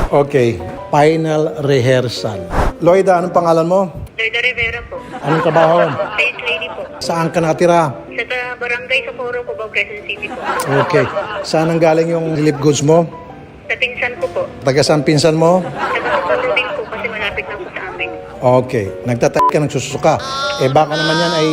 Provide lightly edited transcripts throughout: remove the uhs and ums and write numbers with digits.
Okay, final rehearsal. Lloyda, anong pangalan mo? Lloyda Rivera po. Anong trabaho? Sales lady po. Saan ka nakatira? Sa barangay sa Coro po, Quezon City po. Okay. Saan ang galing yung relief goods mo? Sa pinsan ko po. Taga saan pinsan mo? Sa Coro din po kasi malapit lang po sa amin. Okay. Nagtatay ka, nagsusuka. Eh baka naman yan ay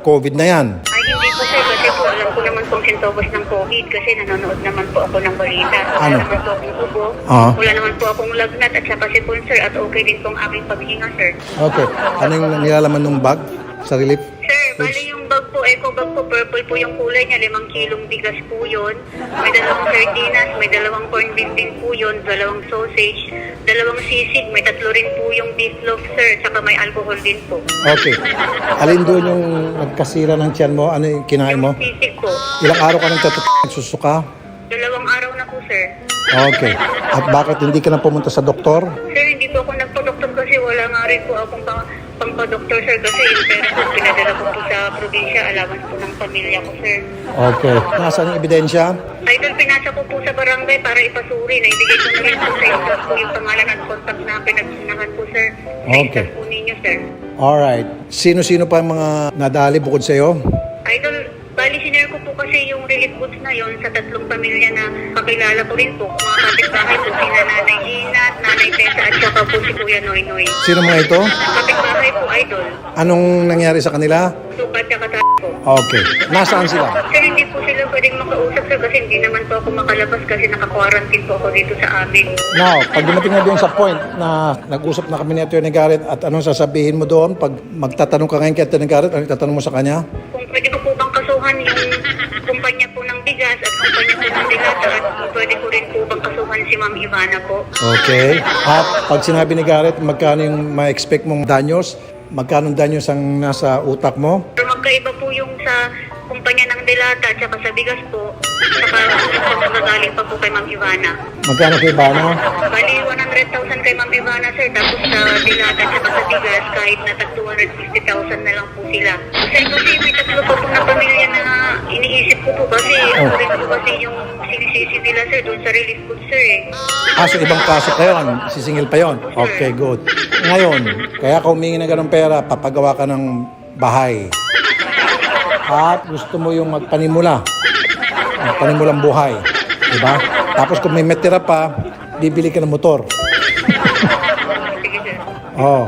COVID na yan. Ay, hindi po sir. Kasi po alam ko naman pong sintomas ng COVID kasi nanonood naman po ako ng balita. Ano? Wala naman po akong ubo. Ah. Wala naman po akong lagnat at saka sipon sir. At okay din pong aking paghinga sir. Okay. Ano yung nilalaman ng bag sa relief? Sir, bali yung bag po, eco bag po, purple po yung kulay niya, 5 kilong bigas po yun. May 2 sardinas, may 2 corn beef din po yun, 2 sausage, 2 sisig, may 3 rin po yung beef loaf, sir, saka may alcohol din po. Okay. Alin doon yung nagkasira ng tiyan mo? Ano yung kinain mo? Yung sisig po, Ilang araw ka nagsusuka? 2 araw na po, sir. Okay. At bakit hindi ka na pumunta sa doktor? Sir, hindi po ako nagpa-doktor kasi wala nga rin po akong pangpa-doktor, sir, kasi yung pera po, pinadala ko po sa probinsya, allowance po ng pamilya ko, sir. Okay. Nasaan yung ebidensya? Idol, pinasa ko po sa barangay para ipasuri. Naibigay ko na rin po sa inyo po yung pangalan at contact na pinagsunahan po, sir. Okay. Sa po ninyo, sir. Alright. Sino-sino pa ang mga nadali bukod sa'yo? Idol, bali sinare ko po kasi yung relief goods na yon sa 3 pamilya na kakilala ko rin po. Mga kapitbahay po, sina Nanay Gina, Nanay Tessa at saka po si Kuya Noy Noy. Sino mga ito? Kapitbahay po, Idol. Anong nangyari sa kanila? Sukat at po. Okay. Nasaan sila? Sir, hindi po sila pwedeng makausap, sir, kasi hindi naman po ako makalabas kasi naka-quarantine po ako dito sa amin. Now, pag dumating na doon sa point na nag-usap na kami ni Atty. Garrett at anong sasabihin mo doon? Pag magtatanong ka ngayon kay Atty. Garrett, anong tatanong mo sa kanya? Kung pwede ko po bang kasuhan yung kumpanya po ng bigas at kumpanya po ng dilata at kung pwede ko rin po bang kasuhan si Ma'am Ivana po. Okay. At pag sinabi ni Garrett, magkano yung ma-expect mong danyos? Magkano danyos ang nasa utak mo? Pero magkaiba po yung sa kumpanya ng dilata at saka sa bigas po. Saka magagaling pa po kay Ma'am Ivana. Magkano kay Bana? Bali, 100,000 kay Ma'am Ivana, sir. Tapos sa dilata at saka sa bigas, kahit na tag 250,000 na lang po sila. Sir, kasi may 3 po po na pamilya na iniisip ko po kasi ako rin po kasi yung sinisisi nila, sir, doon sa relief goods, sir, eh. So ibang pasok na yun. Sisingil pa yun. Okay, good. Ngayon, kaya ka humingi ng ganong pera, papagawa ka ng bahay. At gusto mo yung magpanimula. Magpanimulang buhay. Diba? Tapos kung may metira pa, bibili ka ng motor. Sige, sir. Oh,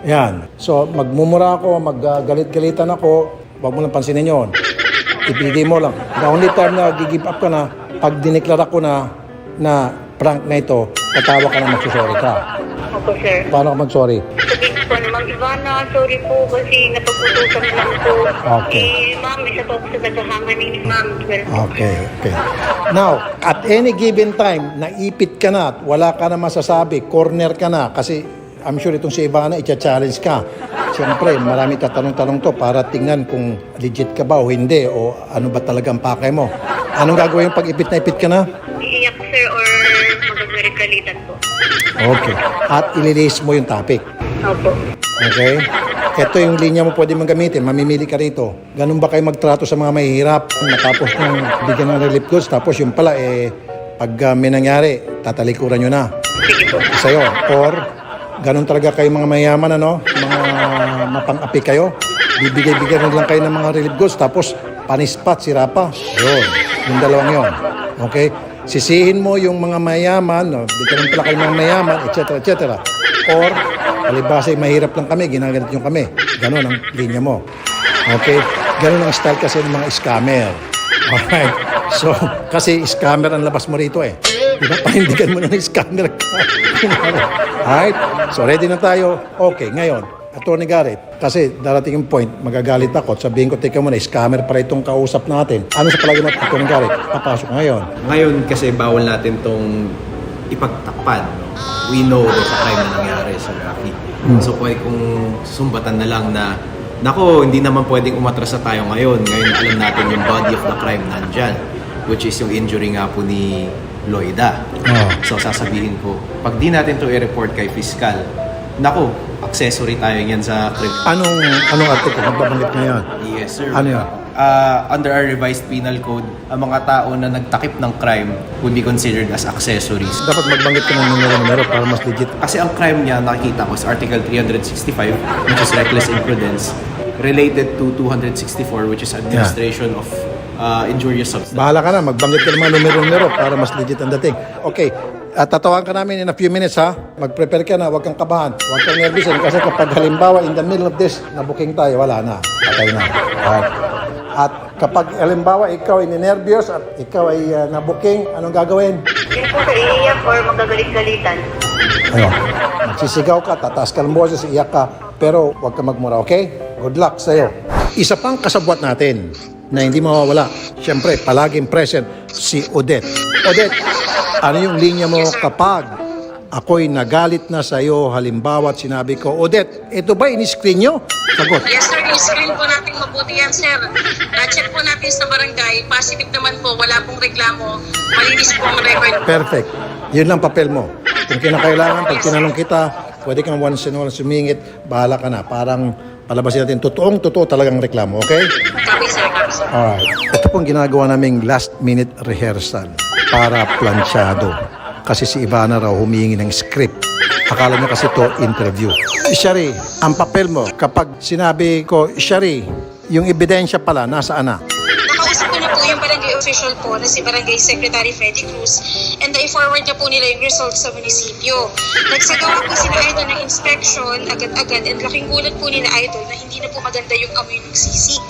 yan. So, magmumura ako, maggalit-galitan ako, wag mo lang pansinin yun. Ibigay mo lang. The only time na give up ka na, pag dineklara ko na prank na ito, tatawa ka na magsusorry ka. Opo, sir. Paano ka mag-sorry? Sabihin ko na, Ma'am Ivana, sorry po kasi napagputusan lang po. Okay. Ma'am, isa po ako sa naghahangan ni Ma'am. Okay. Now, at any given time, naipit ka na at wala ka na masasabi, corner ka na, kasi I'm sure itong si Ivana, i-challenge ka. Siyempre, marami tatanong-tanong to para tingnan kung legit ka ba o hindi o ano ba talagang pakay mo. Anong gagawin pag ipit na ipit ka na? Iiyak, sir, or magagalit-galitan po. Okay. At ililist mo yung topic. Opo. Okay? Ito yung linya mo pwede mong gamitin. Mamimili ka rito. Ganun ba kayo magtrato sa mga mahihirap? Matapos ng bigyan ng relief goods, tapos yung pala, pag may nangyari, tatalikuran nyo na. Sige po. Sa'yo. Or, ganun talaga kayo mga mayaman, ano? Mga mapang-api kayo. Bibigay-bigyan lang kayo ng mga relief goods, tapos panispat, sira pa. Yun. Yung dalawang yun. Okay? Sisihin mo yung mga mayaman, no? Di ka pala kayo mga mayaman, etc. Or, palibasa mahirap lang kami, ginaganit yung kami. Ganon ang linya mo. Okay? Ganon ang style kasi ng mga scammer. Alright? So, kasi scammer ang labas mo rito eh. Diba? Pahindigan mo na ng scammer ka. Alright? So, ready na tayo. Okay, ngayon, Atty. Garrett, kasi darating yung point, magagalit ako at sabihin ko, teka muna, scammer para itong kausap natin. Ano sa palagi mo, Atty. Garrett? Papasok ngayon. Ngayon kasi bawal natin tong ipagtakpan. No? We know there's a crime na nangyari sa Rocky. So pwede kong sumbatan na lang na nako, hindi naman pwedeng umatras na tayo ngayon. Ngayon alam natin yung body of the crime nandyan, which is yung injury nga po ni Lloyda. So sasabihin ko, pag di natin to i-report kay fiscal, Nako, accessory tayo yan sa crime. Anong article? Magbabanggit ngayon? Yes, sir. Ano yun? Under our revised penal code, ang mga tao na nagtakip ng crime would be considered as accessories. Dapat magbanggit ka ng numero para mas legit. Kasi ang crime niya, nakikita ko sa Article 365, which is reckless imprudence, related to 264, which is administration of injurious substance. Bahala ka na, magbanggit ka ng mga numero para mas legit ang dating. Okay, tatawan ka namin in a few minutes ha. Mag-prepare ka na, huwag kang kabahan, huwag kang nervousin kasi kapag halimbawa in the middle of this, nabuking tayo, wala na, patay na. Alright. At kapag halimbawa ikaw ay ninervyos at ikaw ay nabuking, anong gagawin? Yun po sa iiyak or magagalit-galitan. Ano? Magsisigaw ka, tataas ka ng boses, iyak ka, pero huwag ka magmura, okay? Good luck sa'yo. Isa pang kasabwat natin na hindi mawawala, siyempre, palaging present, si Odette. Odette, ano yung linya mo kapag ako'y nagalit na sa'yo, halimbawa at sinabi ko, Odette, ito ba in-screen nyo? Sagot. Yes sir, i-screen po natin mabuti yan sir. Na-check po natin sa barangay, positive naman po, wala pong reklamo, malinis po ang record. Perfect. Yun lang papel mo. Kung kinakailangan, pag tinanong kita, pwede kang once in a while sumingit, bahala ka na. Parang palabasin natin, totoo talagang reklamo, okay? Copy sir, copy sir. Alright. Ito pong ginagawa naming last minute rehearsal para planchado. Kasi si Ivana raw humihingi ng script. Akala niya kasi to interview. Shari, ang papel mo, kapag sinabi ko, Shari, yung ebidensya pala, nasaan na? Nakausap ko na po yung barangay official po na si Barangay Secretary Freddy Cruz and i-forward na po nila yung results sa munisipyo. Nagsagawa po sila idol ng inspection agad-agad and laking gulat po nila idol na hindi na po maganda yung amoy ng sisig.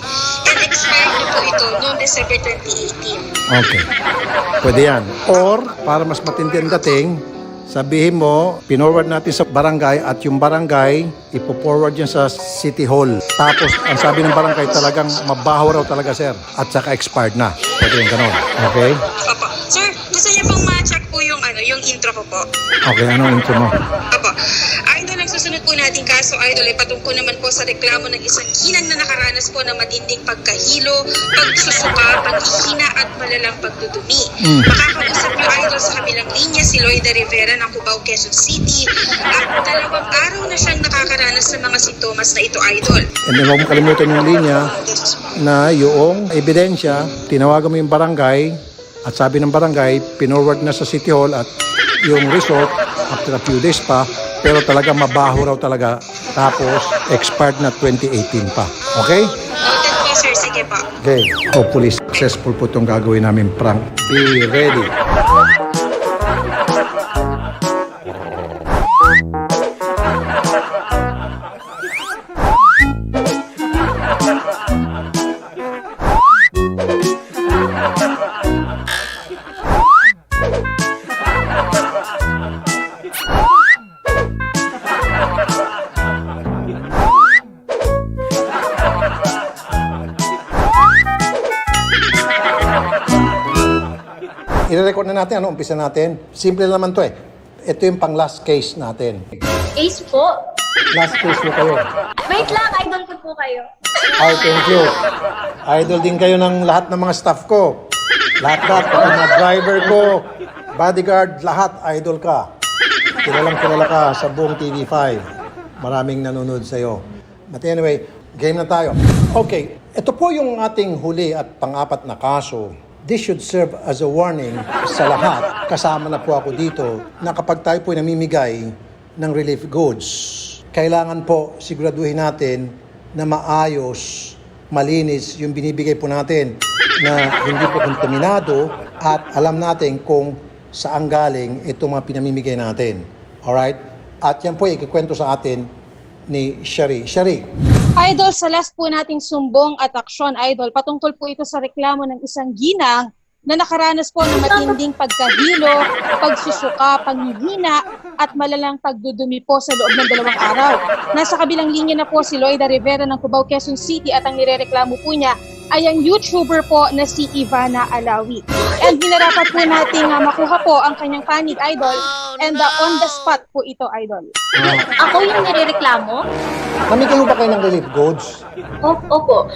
And expired na po ito noong December 2018. Okay. Pwede yan. Or, para mas matindi ang dating, sabihin mo, pinorward natin sa barangay at yung barangay, ipo-forward yan sa City Hall. Tapos, ang sabi ng barangay talagang mabaho raw talaga, sir. At saka expired na. Pwede yung ganon. Okay? Opo. Sir, gusto niyo pong ma-check po yung yung intro ko po. Okay, anong intro mo? Opo. Idol, ang susunod po nating kaso, Idol, ay patungkol naman po sa reklamo ng isang ginang na nakaranas po ng matinding pagkahilo, pagsusuka, paghihina at malalang pagdudumi. Makakausap niyo, Idol, sa kabilang linya si Loida Rivera ng Cubao, Quezon City at 2 araw na siyang nakakaranas ng mga sintomas na ito, Idol. And then, huwag mo kalimutan yung linya na yung ebidensya, tinawagan mo yung barangay at sabi ng barangay, pinorward na sa City Hall at yung result, after a few days pa, pero talaga mabaho raw talaga. Tapos, expired na 2018 pa. Okay? Noted po, sir. Sige po. Okay. Hopefully, successful po itong gagawin namin prank. Be ready. I-record na natin. Ano, umpisa natin. Simple naman to eh. Ito yung pang last case natin. Ace po. Last case mo kayo. Wait lang, idol ko po kayo. Ay, thank you. Idol din kayo ng lahat ng mga staff ko. Lahat, pati mga driver ko, bodyguard, lahat, idol ka. Kilala ka sa buong TV5. Maraming nanonood sa'yo. But anyway, game na tayo. Okay, ito po yung ating huli at pang-apat na kaso. This should serve as a warning sa lahat. Kasama na po ako dito na kapag tayo po namimigay ng relief goods, kailangan po siguraduhin natin na maayos, malinis yung binibigay po natin na hindi po kontaminado at alam natin kung saan galing itong mga pinamimigay natin. Alright? At yan po ikikwento sa atin ni Shari. Shari, Idol, sa last po nating sumbong at aksyon, Idol, patungkol po ito sa reklamo ng isang ginang na nakaranas po ng matinding pagkahilo, pagsusuka, panghihina, at malalang pagdudumi po sa loob ng 2 araw. Nasa kabilang linya na po si Loida Rivera ng Cubao, Quezon City at ang nirereklamo po niya ay ang YouTuber po na si Ivana Alawi. And hinarapan po natin makuha po ang kanyang panig, Idol, and on the spot po ito, Idol. Ako yung nirereklamo? namigay ba kayo ng relief goods? Opo.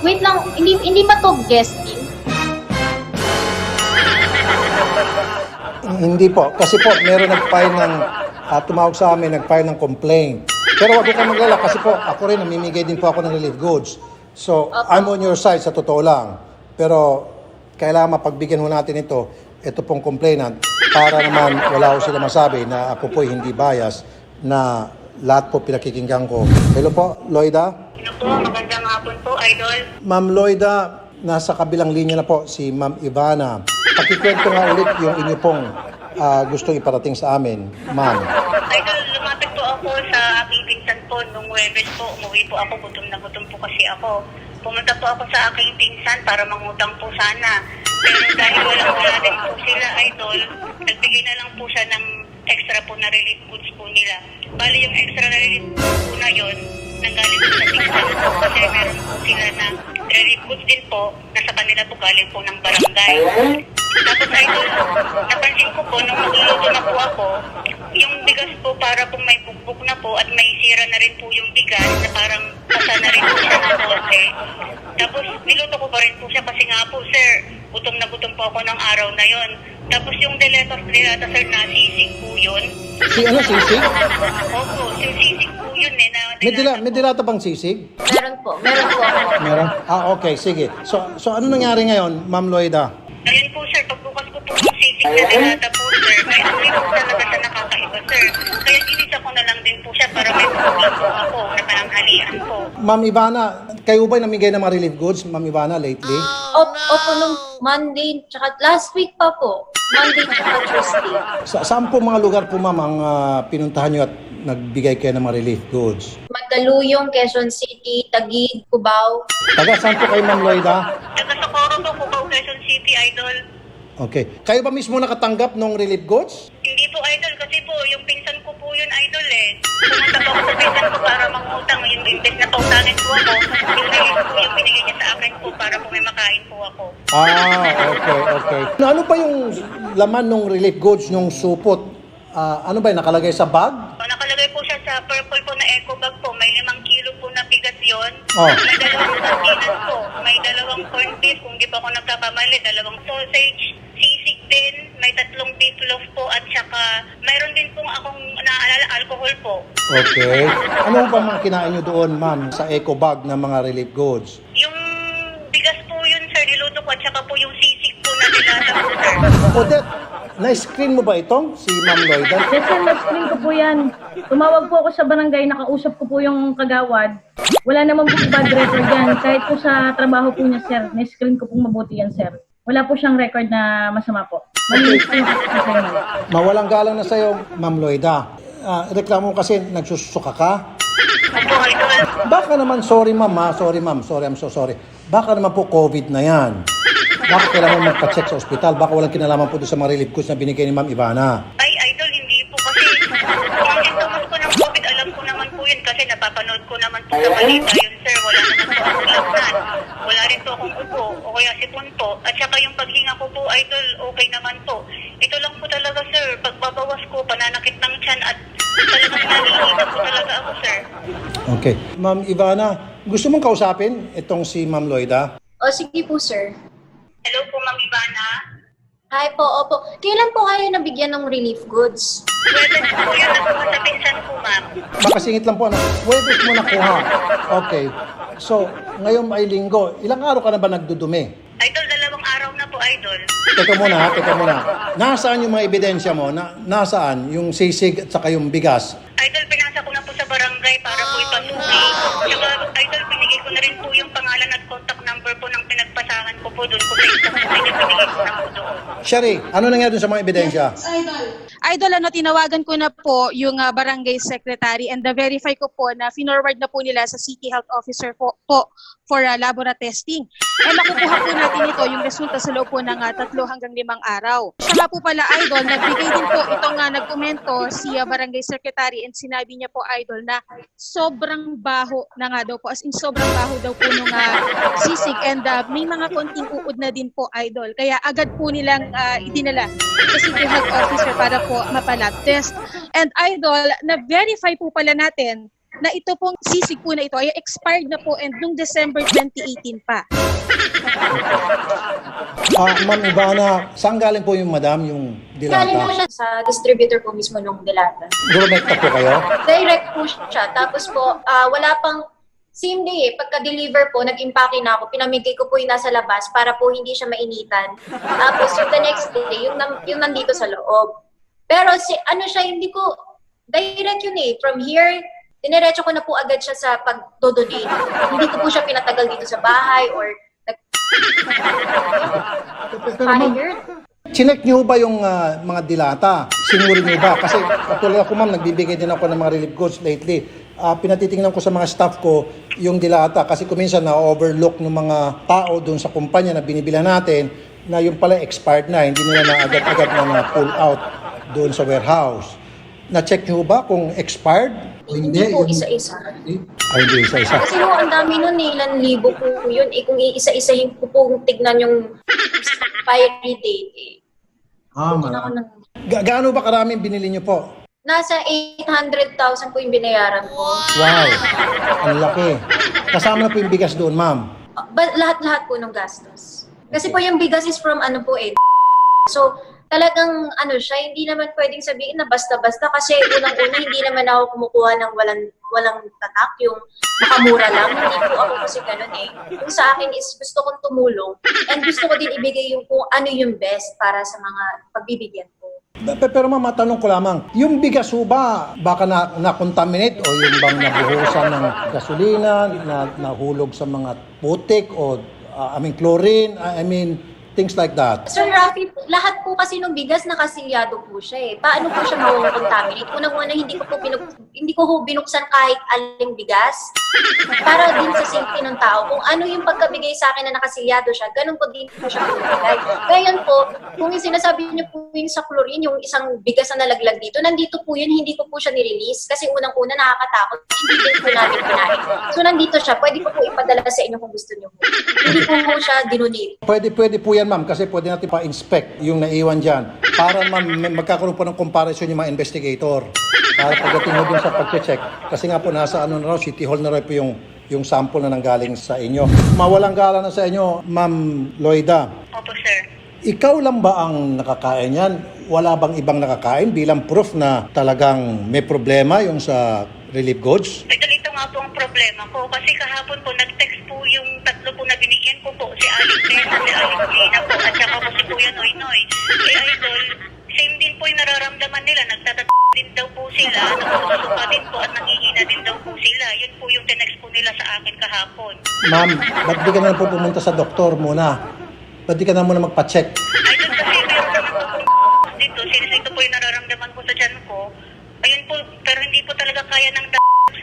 Wait lang, hindi ba to guesting? Hindi po. Kasi po, meron nag-file ng at tumawag sa amin, nag-file ng complaint. Pero wag kang maglala kasi po, ako rin, namimigay din po ako ng relief goods. So, I'm on your side sa totoo lang. Pero, kailangan mapagbigyan ho natin ito pong complainant, para naman wala ko sila masabi na ako po hindi bias, na lahat po pinakikinggan ko. Hello po, Loida? Ano po, magandang hapon po, Idol. Ma'am Loida, nasa kabilang linya na po si Ma'am Ivana. Pakikwento nga ulit yung inyo pong gustong iparating sa amin, ma'am. Idol, lumapit po ako sa aking pinsan po nung Webes po. Umuwi po ako, gutom na gutom po kasi ako. Pumunta po ako sa aking pinsan para mangutang po sana. Pero dahil wala din po sila, Idol, nagbigay na lang po siya ng extra po na relief goods po nila. Bali yung extra na relief goods po na yun, nanggaling po sa pinsan po kasi meron po sila na relief goods din po, nasa kanila po galing po ng barangay. Tapos Idol, napansin ko po nung magluluto na po ako, yung bigas po para po may bukbuk na po at may sira na rin po yung bigas na parang pasa na rin po siya ng konti. Tapos niluto ko pa rin po siya kasi nga po, sir, gutom na gutom po ako ng araw na yon. Tapos yung dilata sir, na sisig po yun. Si ano, sisig? Opo, yung sisig po yun eh. May dilata bang sisig? Meron po ako. Meron? Okay, sige. So ano nangyari ngayon, Ma'am Loida? Ayun po, sir, pagbukas ko po yung sisig na dilata po, sir, may amoy po talaga siya nakakaiba, sir. Kaya ginisa ko na lang din po siya para may program po ako na pananghalian po. Ma'am Ivana, kayo ba namigay ng mga relief goods, Ma'am Ivana, lately? Opo, nung Monday, tsaka last week pa po. Monday tsaka Tuesday. Saan po mga lugar po, ma'am, ang pinuntahan nyo at nagbigay kayo ng mga relief goods? Mandaluyong, Quezon City, Taguig, Cubao. Taga saan po kayo, Ma'am Loida? Taga Socorro po, Cubao, Quezon City, Idol. Okay. Kayo ba mismo nakatanggap ng relief goods? Hindi po, Idol, kasi po, yung pinsan ko po yun, Idol eh. Pumunta po ako sa pinsan ko para mangutang. Yung imbes na pautangin po ako, yung relief po yung binigay niya sa akin po para po may makain po ako. Okay. Ano ba yung laman ng relief goods nung supot? Ano ba yung nakalagay sa bag? So, nakalagay po siya sa purple po na eco bag po. May 5 kilo po na bigas yun. Oh. May 2 sardinas po. May 2 corned beef, kung di pa ako nagkakamali. 2 sausage, sisig din. May 3 beef loaf po. At saka, mayroon din pong akong naaalala, alcohol po. Okay. Ano ba mga kinain nyo doon, ma'am, sa eco bag ng mga relief goods? Yung bigas po yun, sir, niluto ko. At saka po yung sisig po na nilata po, sir. Odette, na-screen mo ba itong si Ma'am Loida? Yes, sir, na-screen ko po yan. Tumawag po ako sa barangay, nakausap ko po yung kagawad. Wala naman po bad record yan. Kahit po sa trabaho po niya, sir, na-screen ko po mabuti yan, sir. Wala po siyang record na masama po. Malinis po yung sir. Mawalang galang na sa'yo, Ma'am Loida. Reklamo mo kasi nagsusuka ka? Opo, Idol. Baka naman, sorry ma'am, I'm so sorry. Baka naman po COVID na yan. Baka kailangan magpa-check sa ospital. Baka walang kinalaman po doon sa mga relief goods na binigay ni Ma'am Ivana. Ay, Idol, hindi po kasi yung sintomas ko ng COVID, alam ko naman po yun kasi napapanood ko naman po sa balita yun, sir. Wala naman po akong lagnat. Wala rin po akong upo o kaya sipon po. At saka yung paghinga ko po, Idol, okay naman po. Ito lang po talaga, sir. Pagbabawas ko, pananakit ng tiyan at talagang nanihina po talaga ako, sir. Okay. Ma'am Ivana, gusto mong kausapin itong si Ma'am Loida? O sige po, sir. Hello po, Ma'am Ivana. Hi po, opo. Kailan po kayo nabigyan ng relief goods? Webes po yun, nakuha sa pinsan ko, ma'am. Makasingit lang po, ano? Webes mo nakuha. Okay. So, ngayon ay linggo. Ilang araw ka na ba nagdudumi? Idol, 2 araw na po, Idol. Teka muna. Nasaan yung mga ebidensya mo? Nasaan yung sisig at saka yung bigas? Idol, pinasa ko na po sa barangay para po ipasuki. Saka, Idol, binigay ko na rin po yung pangalan at contact number po ng pinagpasahan ko po doon po sa isang po binigay ko na po doon. Shari, ano nangyari dun sa mga ebidensya? Idol, tinawagan ko na po yung barangay secretary and verify ko po na finorward na po nila sa city health officer po for laboratory testing. And makukuha po natin ito, yung resulta sa loob po ng 3 hanggang 5 araw. Siya nga po pala, Idol, nagbigay din po itong nagkomento si barangay secretary and sinabi niya po, Idol, na sobrang baho na nga daw po. As in, sobrang baho daw po nung sisig and may mga konting uod na din po, Idol. Kaya agad po nilang idinala sa city health officer para po mapalab test. And Idol, na-verify po pala natin na ito pong sisig po na ito ay expired na po and noong December 2018 pa. Ma'am Ivana, saan galing po yung madam, yung Galing po dilata? siya sa distributor po mismo nung dilata. Durumekta po kayo? Direct po siya. Tapos po, wala pang same day pagka-deliver po, nag-impake na ako, pinamigay ko po yung nasa labas para po hindi siya mainitan. Tapos yung the next day, yung nandito sa loob. Pero siya, hindi ko, direct yun From here, dinerecho ko na po agad siya sa pag-donate. Hindi ko po siya pinatagal dito sa bahay or Pero ma'am, chinek nyo ba yung mga dilata? Sinuri nyo ba? Kasi katulad ako ma'am, nagbibigay din ako ng mga relief goods lately. Pinatitingnan ko sa mga staff ko yung dilata kasi kuminsan na-overlook ng mga tao doon sa kumpanya na binibilan natin na yung pala expired na, hindi nila na agad-agad na pull out doon sa warehouse. Na-check nyo ba kung expired? O hindi po Yung- isa-isa. Ay, hindi isa-isa. Kasi ho, ang dami nun ilan libo po yun. Kung iisa-isahin ko po tignan yung expiry date Hindi na ako Gaano ba karaming binili nyo po? Nasa 800,000 po yung binayaran ko. Wow, ang laki. Kasama na po yung bigas doon, ma'am. Lahat-lahat po ng gastos. Kasi po yung bigas is from So, talagang siya, hindi naman pwedeng sabihin na basta-basta kasi unang-una hindi naman ako kumukuha ng walang tatak, yung makamura lang. Hindi po ako kasi ganun Yung sa akin is gusto kong tumulong and gusto ko din ibigay yung kung ano yung best para sa mga pagbibigyan ko. Pero ma'am, matanong ko lamang, yung bigas ho ba, baka na-contaminate o yung bang nabuhusan ng gasolina, nahulog sa mga putik o chlorine, things like that? Sir Rafi, lahat po kasi ng bigas nakasilyado po siya Paano po siya mawawag-contaminate? Unang-una, hindi ko binuksan kahit aling bigas para din sa safety ng tao. Kung ano yung pagkabigay sa akin na nakasilyado siya, ganun po din po siya pinibigay. Ngayon po, kung yung sinasabi niyo po yung sa chlorine, yung isang bigas na nalaglag dito, nandito po yun, hindi ko po siya nirelease kasi unang-una nakakatakot, hindi din po namin kinain. So nandito siya, pwede ko po ipadala sa inyo kung gusto niyo po. Hindi po siya dinonate. Pwede po yan, ma'am, kasi pwede natin pa-inspect yung naiwan dyan para magkakaroon po ng comparison yung mga investigator. Para pagdating mo dun sa pag-check. Kasi nga po, nasa City Hall na rin po yung sample na nanggaling sa inyo. Mawalang gala na sa inyo, Ma'am Loida. Opo, sir. Ikaw lang ba ang nakakain yan? Wala bang ibang nakakain bilang proof na talagang may problema yung sa relief goods? Ito nga po ang problema ko. Kasi kahapon po, nag-text po yung tatlo po na binigyan ko po. Si Aling Tessa, si Aling Lina po, at saka po si Kuya Noy Noy. Idol, same din po yung nararamdaman nila. din daw po sila, nagsusuka din po at nangihina din daw po sila. Yun po yung tinext po nila sa akin kahapon. Ma'am, ba't di ka na po pumunta sa doktor muna? Ba't di ka na muna magpa-check? Idol, kasi meron naman po dito, since ito po yung nararamdaman ko sa tiyan ko. Ayun po, pero hindi po talaga kaya ng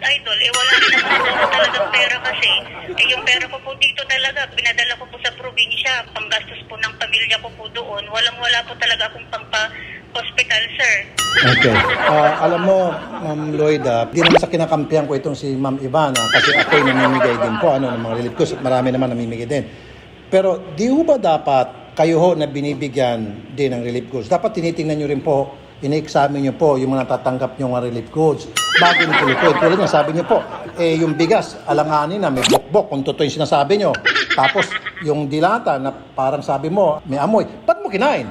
Idol. Wala rin naman po talagang pera kasi. Yung pera ko po dito talaga, pinadala ko po sa probinsya, panggastos po ng pamilya ko po doon. Walang-wala po talaga akong pangpa-hospital, sir. Okay. Alam mo, Ma'am Loida, di naman sa kinakampihan ko itong si Ma'am Ivana kasi ako'y namimigay din po ng mga relief goods at marami naman namimigay din. Pero di ho ba dapat kayo ho na binibigyan din ng relief goods? Dapat tinitingnan nyo rin po, ine-examine nyo po yung mga natatanggap nyo ng relief goods bago nyo tuloy. Tulad nga, sabi nyo po, yung bigas, alanganin na, may bokbok, kung totoo yung sinasabi nyo. Tapos, yung dilata na parang sabi mo, may amoy. Ba't mo kinain?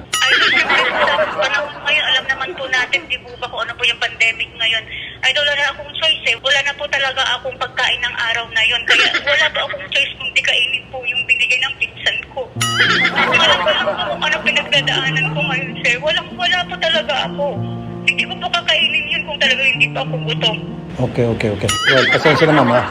Panahon ngayon, alam naman po natin, di po ba kung ano po yung pandemic ngayon. Idol, wala akong choice eh. Wala na po talaga akong pagkain ng araw na yon. Kaya wala ba akong choice kung di kainin po yung binigay ng pinsan ko. Alam ko lang po kung ano pinagdadaanan ko ngayon, sir. Wala po talaga ako. Hindi ko po kakainin yun kung talaga hindi pa ako gutom. Okay. Well, pasensya na ma'am ha.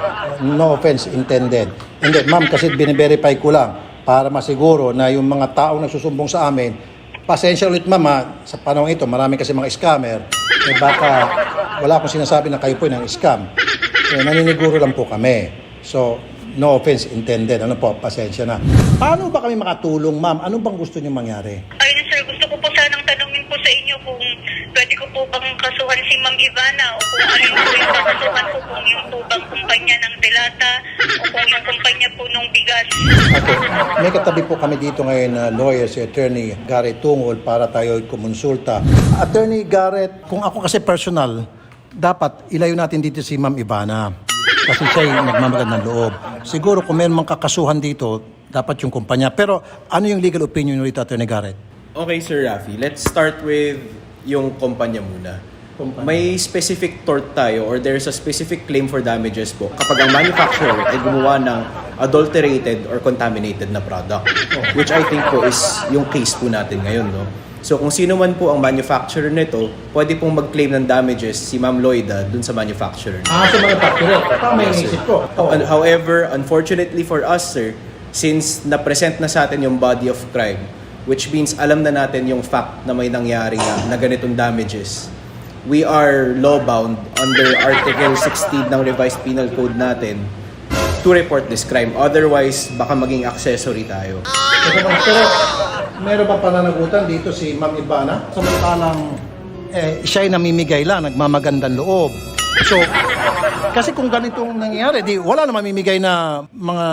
No offense intended. Hindi, ma'am, kasi bine-verify ko lang para masiguro na yung mga taong nagsusumbong sa amin, pasensya ulit ma'am ha, sa panahon ito, marami kasi mga scammer, baka wala akong sinasabi na kayo po ng scam. Naniniguro lang po kami. So, no offense intended. Ano po, pasensya na. Paano ba kami makatulong ma'am? Ano bang gusto niyo mangyari? Ayun, sir, gusto ko po sanang tanungin po sa inyo kung pwede ko po bang kasuhan si Ma'am Ivana o kung alin po yung kakasuhan ko, kung yung po bang kumpanya ng Delata o kung yung kumpanya po ng bigas. Okay. May katabi po kami dito ngayon na lawyer, si Attorney Garrett Tungol para tayo kumonsulta. Attorney Garrett, kung ako kasi personal, dapat ilayo natin dito si Ma'am Ivana. Kasi siya yung nagmamagandang loob. Siguro kung meron mang kakasuhan dito, dapat yung kumpanya. Pero ano yung legal opinion nyo rito, Atty. Garrett? Okay, Sir Rafi. Let's start with yung kumpanya muna. May specific tort tayo or there's a specific claim for damages po kapag ang manufacturer ay gumawa ng adulterated or contaminated na product. Which I think po is yung case po natin ngayon, no? So kung sino man po ang manufacturer nito, pwede pong mag-claim ng damages si Ma'am Loida dun sa manufacturer. Sa manufacturer. Tama yung Yes, sir. isip ko. However, unfortunately for us, sir, since na-present na sa atin yung body of crime, which means alam na natin yung fact na may nangyari na ganitong damages, we are law-bound under Article 16 ng Revised Penal Code natin to report this crime. Otherwise, baka maging accessory tayo. Pero meron ba pananagutan dito si Ma'am Ivana? Samantalang siya ay namimigay lang, nagmamagandang loob. So, kasi kung ganitong nangyayari, di wala na mamimigay na mga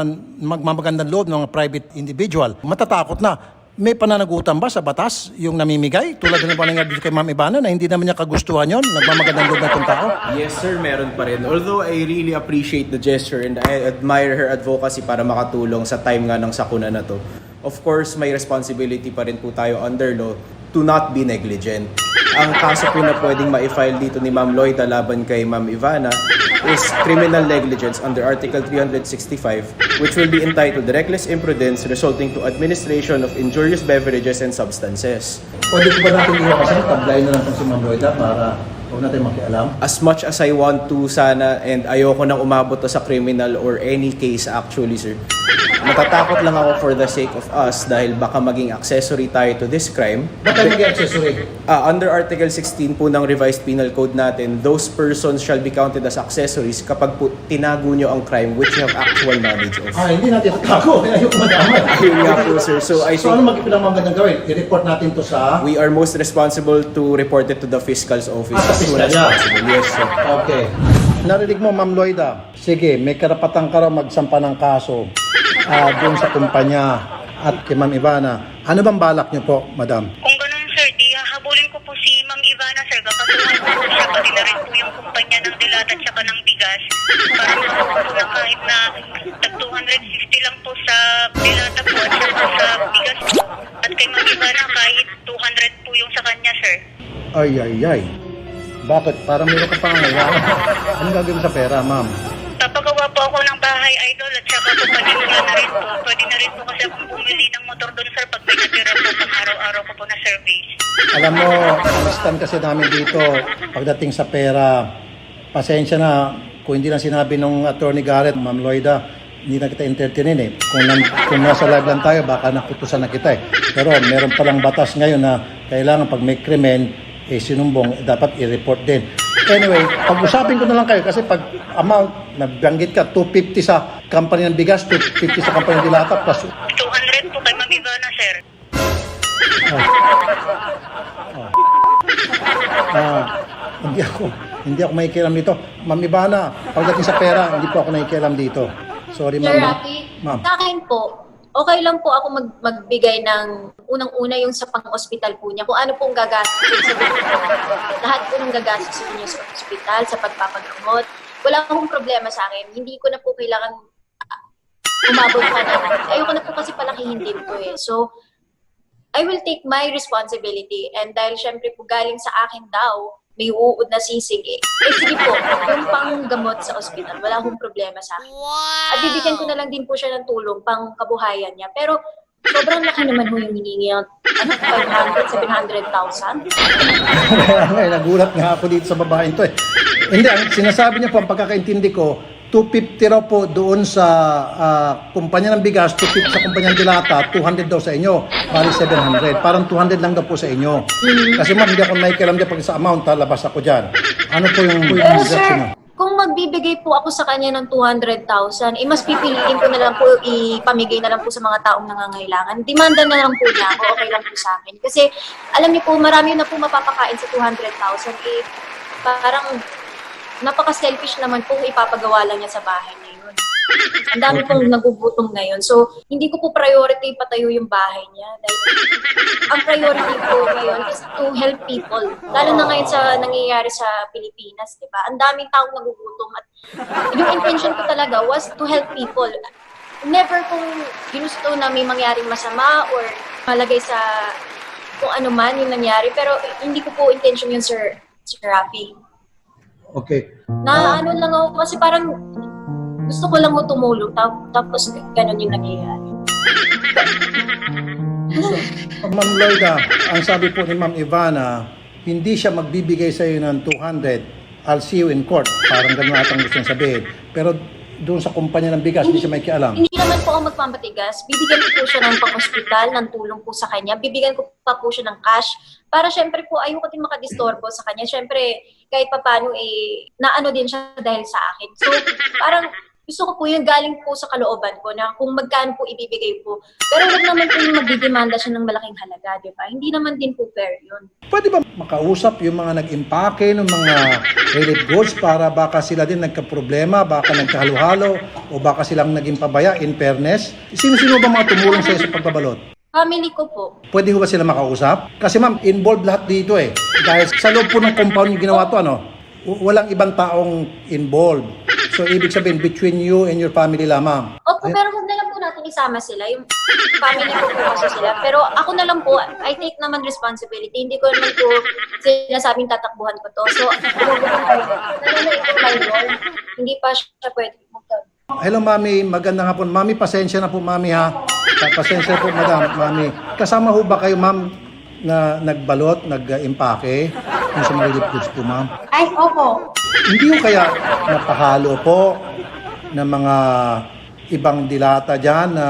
magmamagandang loob ng mga private individual. Matatakot na. May pananagutan ba sa batas yung namimigay? Tulad na ba nangyari dito kay Ma'am Ivana na hindi naman niya kagustuhan yon, nagmamagandang loob ng itong tao? Yes, sir, meron pa rin. Although I really appreciate the gesture and I admire her advocacy para makatulong sa time nga ng sakuna na to. Of course, may responsibility pa rin po tayo under law to not be negligent. Ang kaso po na pwedeng ma-file dito ni Ma'am Loida laban kay Ma'am Ivana is criminal negligence under Article 365, which will be entitled reckless imprudence resulting to administration of injurious beverages and substances. Pwede ko ba natin iwasan? Tablay na lang itong si Ma'am Loida para huwag natin makialam? As much as I want to sana and ayoko nang umabot to sa criminal or any case actually, sir, natatakot lang ako for the sake of us dahil baka maging accessory tayo to this crime. Ba't tayo mag-accessory? Under Article 16 po ng Revised Penal Code natin, those persons shall be counted as accessories kapag po tinago nyo ang crime which you have actual knowledge of. Hindi natin tatago. Ayoko madamay. Ayun nga po, sir. So I So ano think magandang gawin? I-report natin to sa... we are most responsible to report it to the fiscal's office Sa as soon as piskalya. possible. Yes, sir. Okay. Narinig mo, Ma'am Loida. Sige, may karapatan ka raw magsampa ng kaso doon sa kumpanya at kay Ma'am Ivana. Ano bang balak niyo po, Madam? Kung ganun sir, di habulin ko po si Ma'am Ivana sir. Kakasuhan ko po siya, pati na rin po yung kumpanya ng dilata at saka ng bigas. Para makakuha po na kahit na tag 250 lang po sa dilata po at saka sa bigas po. At kay Ma'am Ivana kahit 200 po yung sa kanya sir. Ay. Bakit? Parang meron ka pangangailangan. Anong gagawin sa pera, Ma'am? Papagawa po ako ng bahay idol at saka po panimula na rin po. Pwede na rin po kasi akong bumili ng motor doon sir pag may natira po pang araw-araw ko po na service. Alam mo, understand kasi namin dito, pagdating sa pera, pasensya na, kung hindi lang sinabi nung Attorney Garrett, Ma'am Loida, hindi na kita entertainin eh. Kung nasa live lang tayo, baka nakutusan na kita eh. Pero meron palang batas ngayon na kailangan pag may krimen, sinumbong, dapat i-report din. Anyway, pag-usapin ko na lang kayo kasi pag amount, nagbanggit ka, 250 sa company ng bigas, 250 sa company ng dilata, plus 200 po kay Ma'am Ivana sir. hindi ako makikialam dito. Ma'am Ivana, pagdating sa pera, hindi po ako nakikialam dito. Sorry, Sir ma'am. Rafi, Ma'am. sa akin po, okay lang po ako magbigay ng unang-una yung sa pang-hospital po niya. Kung ano pong gagastos sa lahat po ng gagastos niyo sa hospital, sa pagpapagamot. Wala akong problema sa akin. Hindi ko na po kailangan umabot pa na. Ayoko na po kasi palakihin din po eh. So, I will take my responsibility. And dahil syempre po galing sa akin daw, may uud na sisig eh. Sige po, yung panggamot sa ospital, wala akong problema sa akin. At bibigyan ko na lang din po siya ng tulong pang kabuhayan niya. Pero sobrang laki naman ho yung hiningi. 500,000, 700,000. Kaya nagulat nga ako dito sa babaeng to eh. Hindi, ang sinasabi niya po, ang pagkakaintindi ko, 250 raw po doon sa kumpanya ng bigas, 250 sa kumpanya ng dilata, 200 daw sa inyo, bali 700. Parang 200 lang daw po sa inyo. Kasi ma'am, hindi ako nakikialam dyan pag sa amount, labas ako dyan. Ano po yung Pero transaction sir, niyo? kung magbibigay po ako sa kanya ng 200,000, mas pipiliin ko na lang po, ipamigay na lang po sa mga taong nangangailangan. Demanda na lang po niya ako, okay lang po sa akin. Kasi alam niyo po, marami na po mapapakain sa 200,000. Parang napaka-selfish naman po ipapagawa lang niya sa bahay niya yun. Ang dami pong nagugutom ngayon. So, hindi ko po priority patayo yung bahay niya. Dahil ang priority ko ngayon is to help people. Lalo na ngayon sa nangyayari sa Pilipinas, di ba? Ang daming taong nagugutom at yung intention ko talaga was to help people. Never kong ginusto na may mangyaring masama or malagay sa kung ano man yung nangyari. Pero hindi ko po intention yun, Sir Rafi. Okay. Na ano lang ako kasi parang gusto ko lang mo tumulong tapos ganun yung nangyayari. Ma'am Lloyda, ang sabi po ni Ma'am Ivana, hindi siya magbibigay sa iyo ng 200. I'll see you in court. Parang ganun atang gusto niyang sabihin. Pero doon sa kumpanya ng bigas, hindi siya may kialam. Hindi naman po ako magpapatigas. Bibigyan ko po siya ng pang-hospital, ng tulong po sa kanya. Bibigyan ko pa po siya ng cash. Para syempre po, ayoko din makadistorbo sa kanya. Syempre, kahit papano naano din siya dahil sa akin. So, parang gusto ko po yun galing po sa kalooban ko na kung magkano po ibibigay po. Pero huwag naman po yung magdidemanda siya ng malaking halaga, di ba? Hindi naman din po fair yun. Pwede ba makausap yung mga nag-impake ng mga relief goods para baka sila din nagka-problema, baka nagkahalo-halo, o baka silang naging pabaya in fairness? Sino-sino ba mga tumulong sa iyo sa pagbabalot? Family ko po. Pwede ho ba sila makausap? Kasi ma'am, involved lahat dito eh. Dahil sa loob po ng compound yung ginawa to, walang ibang taong involved. So, ibig sabihin, between you and your family lamang. Opo, pero huwag na lang po natin isama sila. Yung family ko po kasi sila. Pero ako na lang po, I take naman responsibility. Hindi ko naman po sinasabing tatakbuhan ko to. So, hindi pa siya pwede. Hello, Mami. Magandang hapon. Mami, pasensya na po, Mami, ha? Pasensya po, Madam, Mami. Kasama ho ba kayo, Ma'am, na nagbalot, nag-impake yung sa mga relief goods po, Ma'am? Ay, opo. Hindi ho kaya napahalo po ng mga ibang dilata dyan na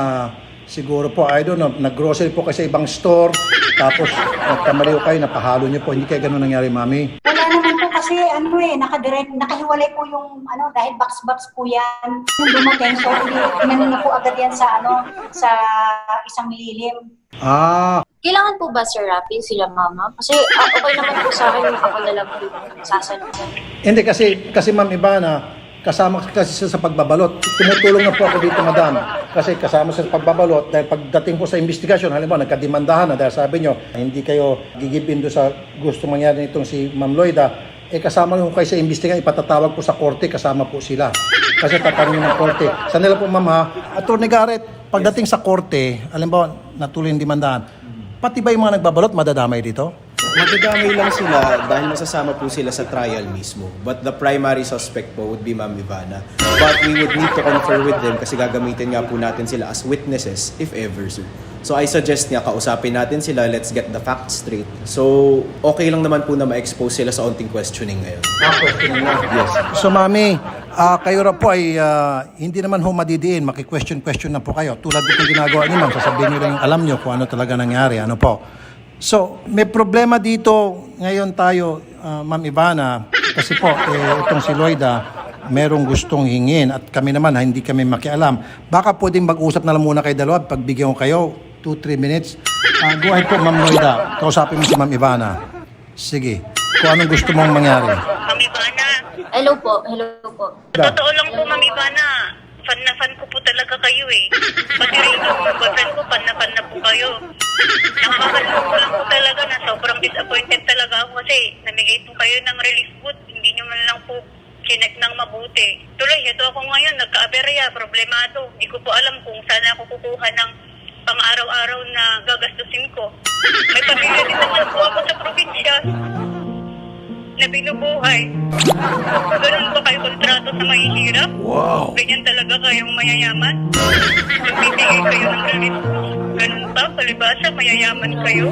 siguro po, I don't know, nag-grocery po kayo sa ibang store, tapos nagkamali ho kayo, napahalo niyo po. Hindi kaya ganun nangyari, Mami? Wala naman po kasi nakahiwalay po yung dahil box-box po yan. Yung dumating, so inano na po agad yan sa sa isang lilim. Kailangan po ba, Sir Rafi, sila mama? Kasi okay naman po sa akin yung ako na lang po sasanod. Hindi, kasi Ma'am Ivana, kasama kasi siya sa pagbabalot. Tumutulong na po ako dito, Madam. Kasi kasama siya sa pagbabalot dahil pagdating po sa investigasyon, halimbawa, nagkadimandahan na dahil sabi nyo, hindi kayo gigibin doon sa gusto mangyari nitong si Ma'am Lloyda, kasama nyo kayo sa investigasyon, ipatatawag po sa korte, kasama po sila. Kasi tatanungin ng korte. Sa nila po, Ma'am, ha? Attorney Garrett, pagdating sa korte, halimbawa, natuloy yung dimandahan, pati ba yung mga nagbabalot madadamay dito? Magdadamay lang sila dahil masasama po sila sa trial mismo. But the primary suspect po would be Ma'am Ivana. But we would need to confer with them kasi gagamitin nga po natin sila as witnesses if ever so. So I suggest nga kausapin natin sila, let's get the facts straight. So okay lang naman po na ma-expose sila sa onting questioning ngayon. Questioning na. Yes. So, Mami, kayo ra po ay hindi naman ho madidiin, maki-question na po kayo. Tulad itong ginagawa niyo, Ma'am, sasabihin niyo lang yung alam niyo kung ano talaga nangyari, ano po. So, may problema dito ngayon tayo, Ma'am Ivana, kasi po, itong si Lloyda, merong gustong hingin at kami naman, hindi kami makialam. Baka pwedeng mag-usap na lang muna kayo dalawa, pagbigyan ko kayo, 2-3 minutes. Go ahead po, Ma'am Lloyda, kausapin mo si Ma'am Ivana. Sige, kung anong gusto mong mangyari. Ma'am Ivana, Hello po. totoo lang po, Ma'am Ivana. Fan na fan ko po talaga kayo eh. Pati rin yung boyfriend ko, fan na po kayo. Nakakalungkot lang po talaga na sobrang disappointed talaga ako kasi namigay po kayo ng relief food. Hindi nyo man lang po chinek ng mabuti. Tuloy, ito ako ngayon, nagka-aberya, problemado. Hindi ko po alam kung saan ako kukuha ng pang-araw-araw na gagastusin ko. May pamilya din naman po ako sa probinsya na binubuhay. Ganun ba kayo kontrato sa mahihirap? Wow! Ganyan talaga kayong mayayaman? Magbibigay kayo ng relief. Ganun pa, palibasa, mayayaman kayo.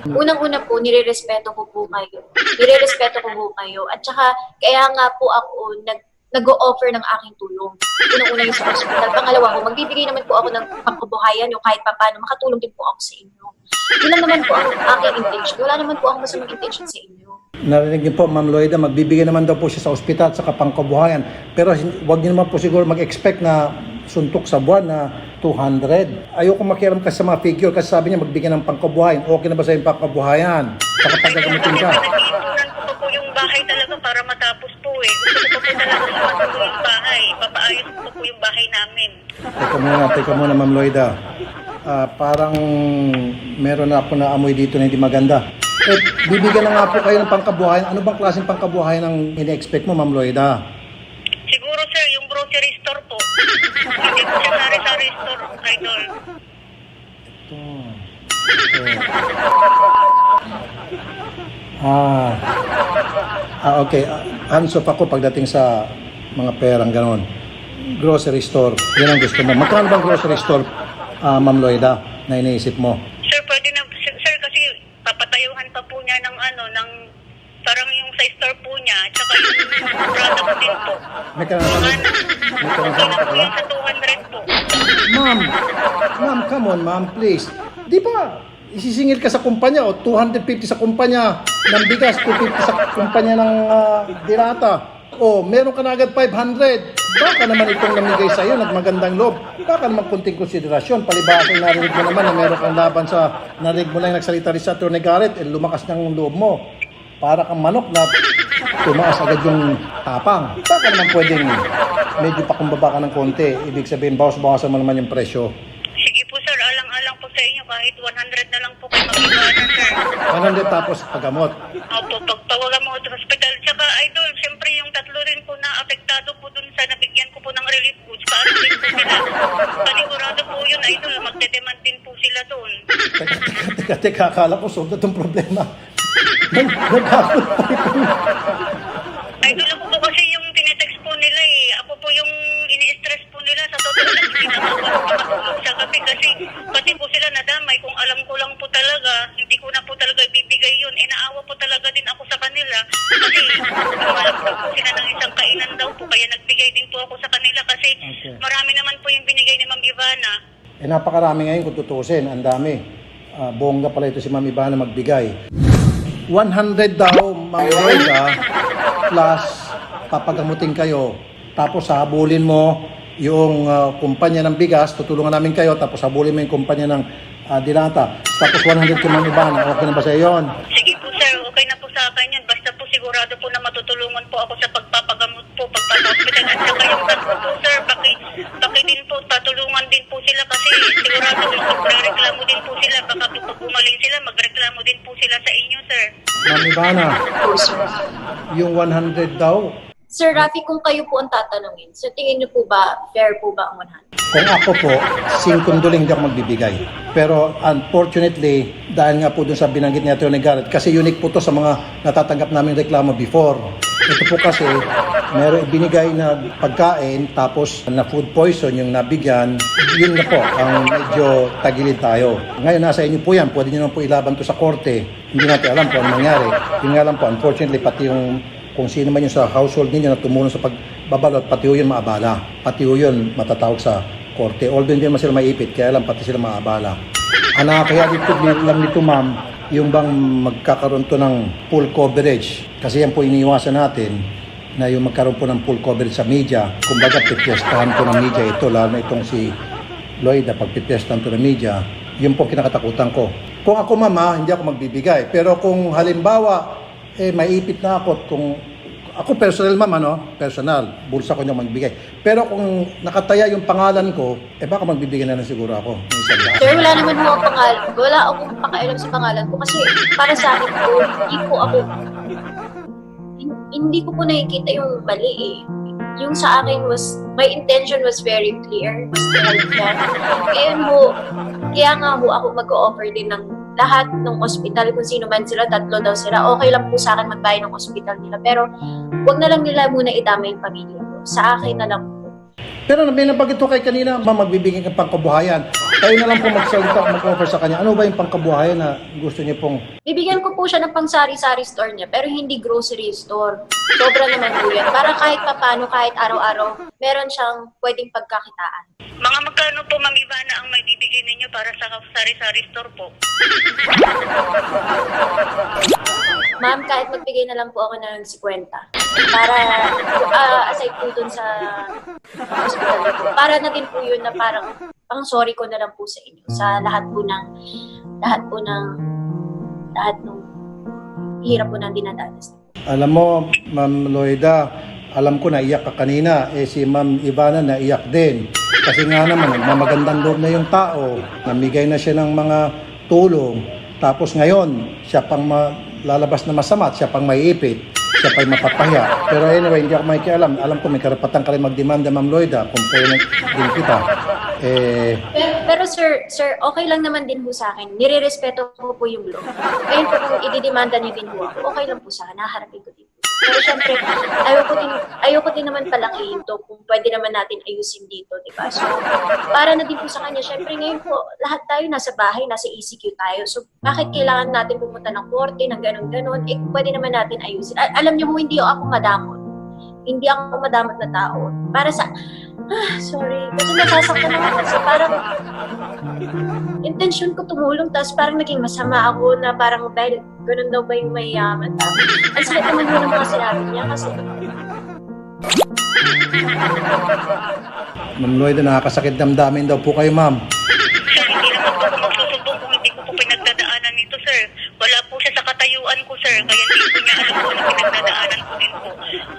Unang-una po, nire-respeto ko po kayo. At saka, kaya nga po ako nag-o-offer ng aking tulong. Unang-una yung sa hospital. Pangalawa ko, magbibigay naman po ako ng pangkabuhayan o kahit paano, makatulong din po ako sa inyo. Yun lang naman po ang aking intention. Wala naman po akong masamang intention sa inyo. Narinig niyo po, Ma'am Lloyda, magbibigay naman daw po siya sa ospital at sa pangkabuhayan. Pero wag niyo naman po siguro mag-expect na suntok sa buwan na 200. Ayoko makialam kasi sa mga figure kasi sabi niya magbigay ng pangkabuhayan. Okay na ba sa yung pangkabuhayan? Saka pag gagamitin ka. Pinag-iipunan ko pa po yung bahay talaga para matapos po eh. Gusto ko pa po talaga matuloy yung bahay. Papaayos ko po yung bahay namin. Teka muna, Ma'am Loida. Parang meron na ako na amoy dito na hindi maganda. Bibigyan na nga po kayo ng pangkabuhayan. Ano bang klaseng pangkabuhayan ang ine-expect mo, Ma'am Loida? Siguro sir, yung grocery store po. Hindi po siya sari-sari store, idol. Okay. Hands off ako pagdating sa mga perang ganon. Grocery store, yan ang gusto mo. Magkano bang grocery store, Ma'am Loida, na iniisip mo? Sir, pwede na, sir, kasi papatayuhan pa po niya ng parang yung sa store po niya, tsaka yung product din po. May karanasan Okay na ka po ba? yan sa 200 po. Ma'am, come on, ma'am, please. Di ba, isisingil ka sa kumpanya o 250 sa kumpanya ng bigas, 250 sa kumpanya ng dilata. O, meron ka na agad 500. Baka naman itong namigay sa iyo, nagmagandang loob. Baka naman kunting konsiderasyon. Palibasa narinig mo naman na meron kang laban sa, narinig mo lang nagsalita rin sa Atty. Garrett, lumakas ng loob mo. Para kang manok na tumaas agad yung tapang. Baka naman pwedeng medyo pakumbaba ka ng konti. Ibig sabihin, bawas-bawasan mo naman yung presyo. Sige po sir, alang-alang po sa inyo, kahit 100 na lang po kayo mag-ibanan sir. 100 tapos pagamot. Opo, pagpawala mo sa hospital. Tsaka idol, syempre yung tatlo rin po na apektado po dun sa nabigyan ko po ng relief goods. Paano din po sila? Panigurado po yun, idol. Magdedemand din po sila dun. Teka, akala ko solve na itong problema. Nagkakot pa ito. Idol, ako po kasi yung tinetext po nila eh. Ako po yung ini-stress po nila. Sa totoo lang, hindi na ako makatulog sa gabi kasi pati po sila nadamay. Kung alam ko lang po talaga, hindi ko na po talaga ibibigay yun. Naawa po talaga din ako sa kanila. Kasi umalap na po sila ng isang kainan daw po. Kaya nagbigay din po ako sa kanila kasi marami naman po yung binigay ni Ma'am Ivana. Napakarami ngayon kung tutusin. Ang dami. Bongga pala ito si Ma'am Ivana magbigay. 100 daw, Ma'am Loida, plus papagamutin kayo. Tapos habulin mo yung kumpanya ng bigas, tutulungan namin kayo, tapos habulin mo yung kumpanya ng dilata. Tapos 100 kay Ma'am Ivana. Okay na ba sa yun? Sige po sir, okay na po sa akin yun. Basta po sigurado po na matutulungan po ako sa pagpapagamot po, pagpapa-hospital. At saka yung tatlo po sir, paki din po, patulungan din po sila kasi sigurado magreklamo din po sila. Baka po pag gumaling sila, magreklamo din po sila sa inyo sir. Ma'am Ivana, yung 100 daw, Sir Rafi, kung kayo po ang tatanungin, so tingin niyo po ba, fair po ba ang 100? kung ako po, 5 duling hindi ako magbibigay. Pero unfortunately, dahil nga po dun sa binanggit ni Atty. Garrett, kasi unique po to sa mga natatanggap namin reklamo before. Ito po kasi, meron binigay na pagkain, tapos na food poison yung nabigyan, yun na po, ang medyo tagilid tayo. Ngayon, nasa inyo po yan, pwede nyo naman po ilaban to sa korte. Hindi natin alam po ano nangyari. Yun nga lang po, unfortunately, pati yung kung sino man yung sa household ninyo na tumulong sa pagbabalot, pati yun maabala. Pati yun matatawag sa korte. Although hindi naman sila maipit, kaya lang pati sila maabala. Ang nakakaya dito lang nito, ma'am, yung bang magkakaroon to ng full coverage. Kasi yan po iniiwasan natin na yung magkaroon po ng full coverage sa media. Kumbaga, pipiestahan po ng media ito, lalo na itong si Loida, pag pipiestahan to ng media, yun po kinakatakutan ko. Kung ako, mama, hindi ako magbibigay. Pero kung halimbawa, maiipit na ako kung ako personal personal, bulsa ko niya magbigay. Pero kung nakataya yung pangalan ko, baka magbibigay na lang siguro ako ng isang daan. Sir, wala naman po ang pangalan. Wala akong pakialam sa pangalan ko kasi para sa akin po, hindi ko po nakikita yung mali eh. Yung sa akin my intention was very clear. Was to help them. Kaya nga ho ako mag-o-offer din ng lahat ng ospital, kung sino man sila, 3 daw sila, okay lang po sa akin magbayad ng ospital nila. Pero wag na lang nila muna idama yung pamilya ko. Sa akin na lang po. Pero may nabanggit ko kay kanina, magbibigay ng pangkabuhayan. Kayo na lang po magsalita, mag-offer sa kanya. Ano ba yung pangkabuhayan na gusto niyo pong... Bibigyan ko po siya ng pang-sari-sari store niya, pero hindi grocery store. Sobra naman po yan. Para kahit papano, kahit araw-araw, meron siyang pwedeng pagkakitaan. Mga magkano po Ma'am Ivana ang may bibigay ninyo para sa sari-sari store po? Ma'am, kahit magbigay na lang po ako ng 50. Para, aside po dun sa hospital ko. Para na din po yun na parang pang sorry ko na lang po sa inyo. Sa lahat ng hirap po ng dinadanas. Alam mo, Ma'am Loida, alam ko naiyak ka kanina, si Ma'am Ivana naiyak din. Kasi nga naman, nagmamagandang loob na yung tao, namigay na siya ng mga tulong, tapos ngayon, siya pang lalabas na masama at siya pang maiipit, siya pang mapapahiya. Pero anyway, hindi ako makikialam. Alam ko may karapatan ka rin magdemanda, Ma'am Loida, kung pwede din kita. Pero sir, okay lang naman din po sa akin. Nire-respeto ko po yung law. Ngayon po kung ididemanda niyo din po ako, okay lang po sa akin. Naharapin ko din po. Pero syempre, ayoko din naman palang ihinto kung pwede naman natin ayusin dito, di ba? So, para na din po sa kanya, syempre ngayon po, lahat tayo nasa bahay, nasa ECQ tayo. So, bakit kailangan natin pumunta ng korte, ng ganun-ganun? Eh, pwede naman natin ayusin. Alam niyo mo, hindi ako madamot. Hindi ako madamot na tao. Para sa... sorry. Kasi nasasaktan naman kasi parang intention ko tumulong tapos parang naging masama ako na parang dahil ganun daw ba yung mayayaman. Ang sakit naman yun ng mga sinabi niya kasi Ma'am Loida, nakakasakit damdamin daw po kayo, ma'am. Sir, hindi naman po ako magsusumbong kung hindi ko po pinagdadaanan nito, sir. Wala po siya sa katayuan ko, sir. Kaya hindi po niya alam po na pinagdadaanan ko din po.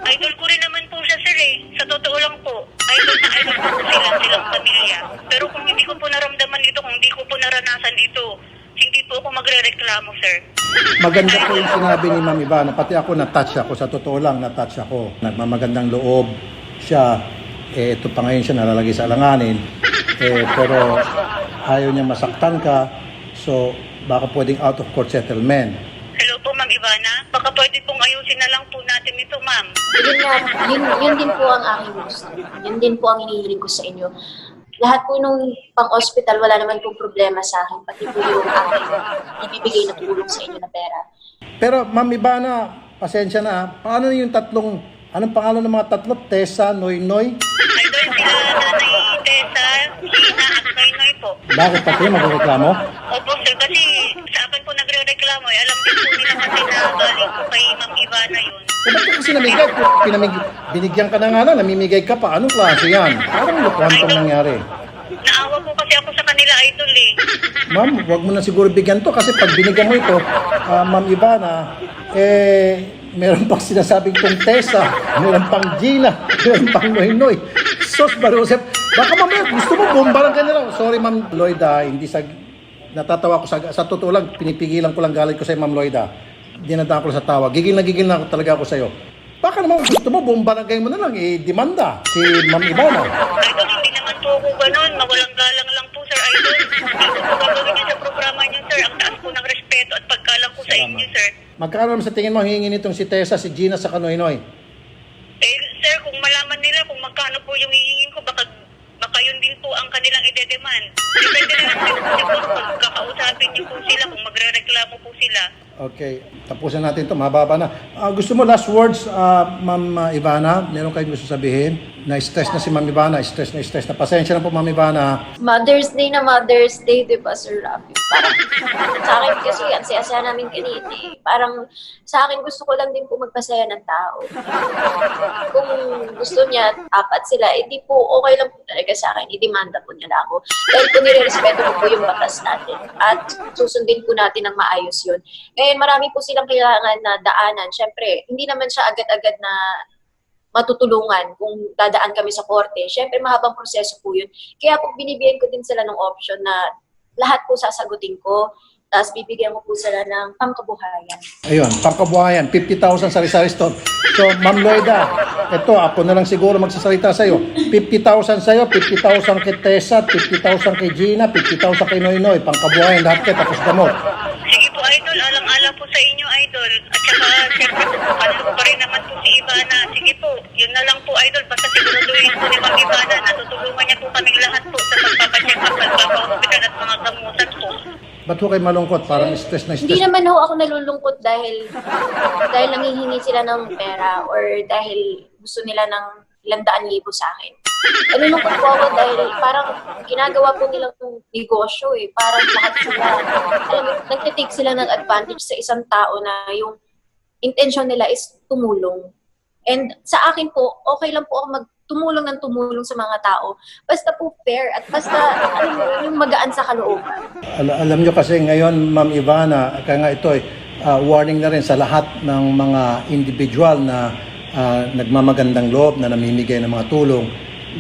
Idol ko rin naman po siya, sir, eh. Sa totoo lang po. Idol na idol ko po silang pamilya. Pero kung hindi ko po naramdaman ito, kung hindi ko po naranasan ito, hindi po ako magre-reklamo, sir. Maganda po yung sinabi ni Ma'am Ivana. Pati ako na-touch ako. Sa totoo lang, na-touch ako. Nagmamagandang loob siya. Ito pa ngayon siya nalalagay sa alanganin. Pero ayaw niya masaktan ka. So, baka pwedeng out of court settlement. Hello po, Ma'am Ivana. Baka pwede pong ayusin na lang po natin ito, ma'am. yun din po ang aking gusto. Yun din po ang hinihiling ko sa inyo. Lahat po nung pang-hospital, wala naman pong problema sa akin. Pati po yung aking ibibigay na tulong sa inyo na pera. Pero Ma'am Ivana, pasensya na. Paano yung tatlong, anong pangalan ng mga tatlo? Tessa, Noynoy? Idol sila Nanay Tessa, Gina at Noynoy po. Bakit pati magreklamo? Opo, sir, kasi sa akin po nagre-reklamo. Alam din po nila kasi na galing po kay Ma'am Ivana yun. Ba't ka kasi namigay? Binigyan ka na nga lang, namimigay ka pa. Anong klase yan? Parang lukuhan pang nangyari. Naawa po kasi ako sa kanila, idol eh. Ma'am, wag mo na siguro bigyan to kasi pag binigyan mo ito, Ma'am Ivana, meron pang sinasabing kong Tessa, meron pang Gina, meron pang Noynoy. Sos, Barosep, baka mamaya gusto mo, bumbaran ka nila. Sorry, Ma'am Loida, hindi natatawa ko sa totoo lang, pinipigilan ko lang galit ko sa Ma'am Loida. Dinadaan ko sa tawa. Gigil na talaga ako sa'yo. Baka naman gusto mo, bumbarangay mo na lang, demanda si Ma'am Ivana. Idol, hindi naman po ako ganun. Mawalang galang lang po, sir, idol. Hindi ko po gagawin niyo sa programa niyo, sir. Ang taas po ng respeto at paggalang ko sa inyo, sir. Magkano naman sa tingin mo hingin nitong si Tessa, si Gina, sa Noynoy? Sir, kung malaman nila kung magkano po yung hihingin ko, baka yun din po ang kanilang ide-demand. Depende na lang din po siguro kung kakausapin niyo po sila, kung magre-reklamo po sila. Okay, tapusin natin ito. Mababa na. Gusto mo last words, Ma'am Ivana? Meron kayong gusto sabihin? Na-stress na si Ma'am Ivana. Stress na. Pasensya na po, Ma'am Ivana. Mother's Day, di ba, Sir Rafi? Parang sa akin kasi, ang saya-saya namin kanina eh. Parang sa akin gusto ko lang din po magpasaya ng tao. Kung gusto niya, apat sila, di po okay lang po talaga sa akin. I-demanda po nila ako. Dahil po nire-respeto ko po yung batas natin. At susundin po natin ng maayos yun. Ngayon, marami po silang kailangan na daanan. Siyempre, hindi naman siya agad-agad na matutulungan kung dadaan kami sa korte. Siyempre, mahabang proseso po yun. Kaya po binibigyan ko din sila ng option na lahat po sasagutin ko. Tapos bibigyan ko po sila ng pangkabuhayan. Ayun, pangkabuhayan. 50,000 sari-sari store. So, Ma'am Loida, ito, ako na lang siguro magsasalita sa'yo. 50,000 sa'yo, 50,000 kay Tessa, 50,000 kay Gina, 50,000 kay Noynoy. Pangkabuhayan, lahat kayo, tapos gamot. Sige po, idol. Alang-alang po sa inyo, idol. At saka, siyempre po, kalok pa rin naman po si Ivana. Sige po, yun na lang po, idol. Basta siguraduhin po ni Ma'am Ivana na tutulungan niya po kaming lahat po sa pagpapacheck up, pagpapahospital at mga gamutan po. Ba't ho kayo malungkot? Parang stress na Hindi stress. naman ho ako nalulungkot dahil nangihingi sila ng pera or dahil gusto nila ng 100,000 sa akin. Nalulungkot po ako dahil parang ginagawa po nilang negosyo eh. Parang lahat sila, alam mo, nagtitake sila ng advantage sa isang tao na yung intention nila is tumulong. And sa akin po, okay lang po ako tumulong sa mga tao. Basta po fair at basta alam mo, yung magaan sa kalooban. Alam nyo kasi ngayon, Ma'am Ivana, kaya nga ito warning na rin sa lahat ng mga individual na nagmamagandang loob na namimigay ng mga tulong,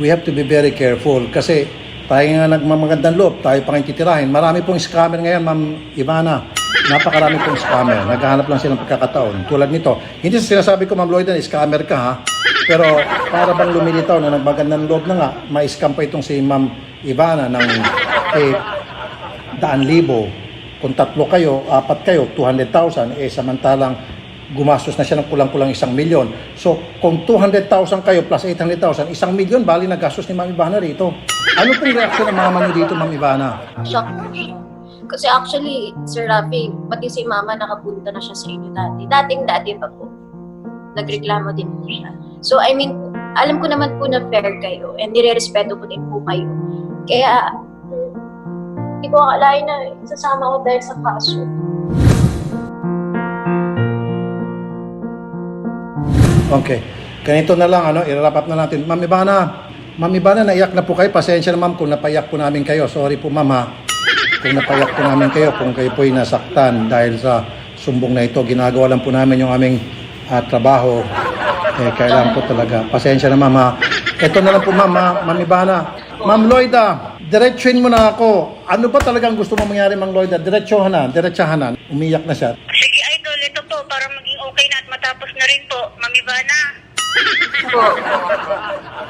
we have to be very careful kasi tayo nga nagmamagandang loob, tayo pa ngayon titirahin. Marami pong scammer ngayon, Ma'am Ivana. Napakarami pong scammer. Naghahanap lang silang pagkakataon. Tulad nito. Hindi sa sinasabi ko, Ma'am Lloyda, scammer ka ha. Pero para bang lumilitaw na nagmagandang loob na nga, ma-scam pa itong si Ma'am Ivana ng 100,000. Kung 3 kayo, 4 kayo, 200,000. Samantalang gumastos na siya ng kulang-kulang 1 milyon. So, kung 200,000 kayo plus 800,000, 1 milyon, bali na gastos ni Ma'am Ivana rito. Ano pong reaksyon ng mama niyo dito, Ma'am Ivana? Shock po siya. Kasi actually, Sir Rafi, pati si Mama nakapunta na siya sa inyo dati. Dati pa po. Nagreklamo din po siya. So, I mean, alam ko naman po na fair kayo and nire-respeto ko din po kayo. Kaya, hindi ko akalain na sasama ko dahil sa kaso. Okay. Ganito na lang, i-wrap up na natin. Ma'am Ivana, naiyak na po kayo. Pasensya na, Ma'am, kung napaiyak po namin kayo. Sorry po, Ma'am, ha. Kung napaiyak po namin kayo, kung kayo po'y nasaktan dahil sa sumbong na ito, ginagawa lang po namin yung aming trabaho. Kailangan po talaga. Pasensya na, Ma'am, ha. Ito na lang po, Ma'am, ha. Ma'am Ivana. Ma'am Lloyda, diretsuhin mo na ako. Ano ba talagang gusto mo mangyari, Ma'am Lloyda? Diretsahan na. Umiyak na siya. Sige, Idol, ito po, para maging okay na at matapos na rin po, Ma'am Ivana. Po.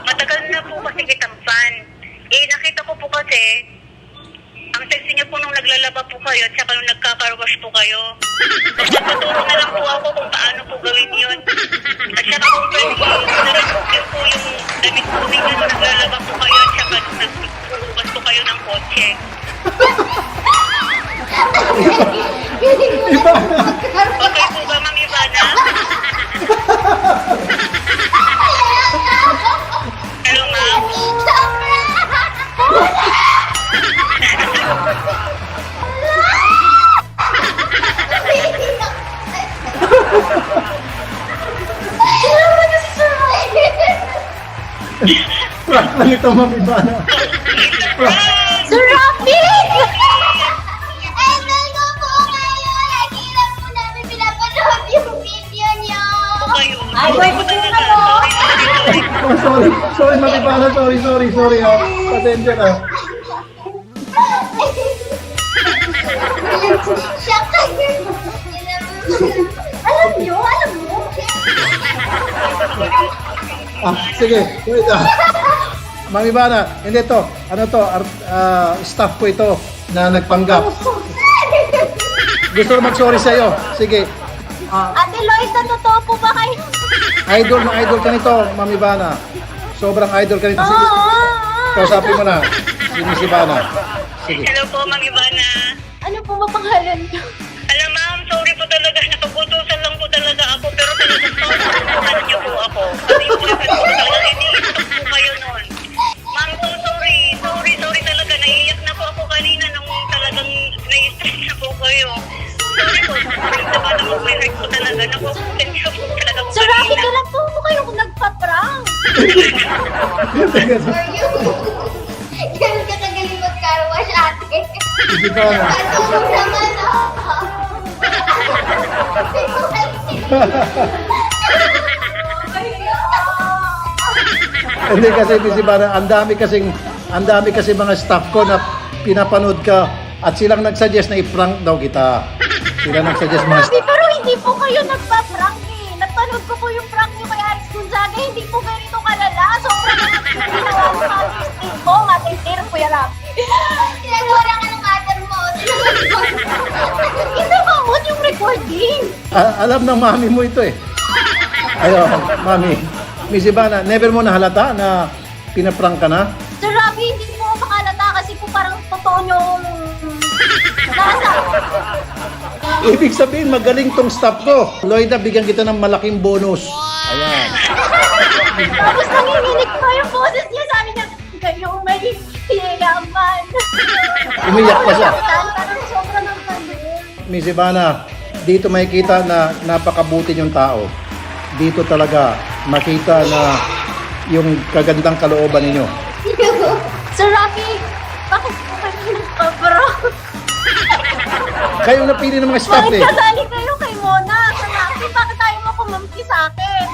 Matagal na po kasi kitang fan. Nakita ko po kasi, ang sexy niyo po nung naglalaba po kayo at saka nung nagkakarwash po kayo. Magpapaturo na lang po ako kung paano po gawin yun. At saka kung pwede narinig po yung damit po ninyo nung naglalaba po kayo at saka nung nagpuhugas po kayo ng kotse. Okay po ba, Ma'am Ivana? Hello, Ma'am? Prank lang ito, Ma'am Ivana. Sir Rafi! Idol ko po kayo! Lagi lang po namin pinapanood yung video niyo! Kayo. Ay, pwede po na po! Oh, sorry, Ma'am Ivana. Sorry, ha. Pasensya na. Siya kayo! Alam mo? Sige. Wait, Ma'am Ivana, hindi to. Staff ko ito na nagpanggap. Gusto na mag-sorry sa'yo. Sige. Ate Loisa, totoo po ba kayo? Idol ka nito, Ma'am Ivana. Sobrang idol ka nito. Sige. Kausapin mo na. Si Miss Ivana. Sige. Hello po, Ma'am Ivana. Ano po ba pangalan niyo? Alam, Ma'am, sorry po talaga. Napagutusan lang po talaga ako. Pero talagang sorry niyo po ako. Kasi yung sinasabi ko talaga, ini-stop po kayo noon. Ma'am, so sorry. Sorry talaga. Naiiyak na po ako kanina nung talagang nai-stress na po kayo. Sorry po. Sorry na ba na mag-hurt po talaga. Naku-sensya po talaga po Sir Rafi, kanina. kailan po kayo nagpa-prank? Ganun ka kagaling mag-carwash, ate! Miss Ivana. Patulong naman ako! Hindi kasi, Miss Ivana, ang dami kasi mga staff ko na pinapanood ka at silang nagsuggest na i-prank daw kita. Sila nagsuggest mga Rafi, pero hindi po kayo nagpa-prank eh. Napanood ko po yung prank niyo kay Alex Gonzaga, hindi po ganito kalala. Sobrang naman yung ginawa mo sa artistin ko, matintir po yung Rafi. Sinagura ka ng mother mo! Kinamamot yung recording. Alam ng mami mo ito eh. Ayun, mami. Miss Ivana, never mo nahalata na pinaprank ka na? Sir Rafi, hindi po ako makalata kasi po parang totoo yung nasa. Ibig sabihin, magaling tong staff ko. Lloyda, bigyan kita ng malaking bonus. Ayan. Tapos nanginginig pa yung boses niya. Sabi niya, kayo may yaman. Umiyak pa siya. Parang sobrang ng pandoon. Miss Ivana, dito makikita na napakabuti yung tao. Dito talaga makita na yung kagandang kalooban ninyo. Sir Rafi, bakit po kayo nagpa-prank? Kayo napili ng mga staff Bakit eh. kasali kayo kay Mona? Sir Rafi, Grabe, bakit tayo mo kumampi sa akin?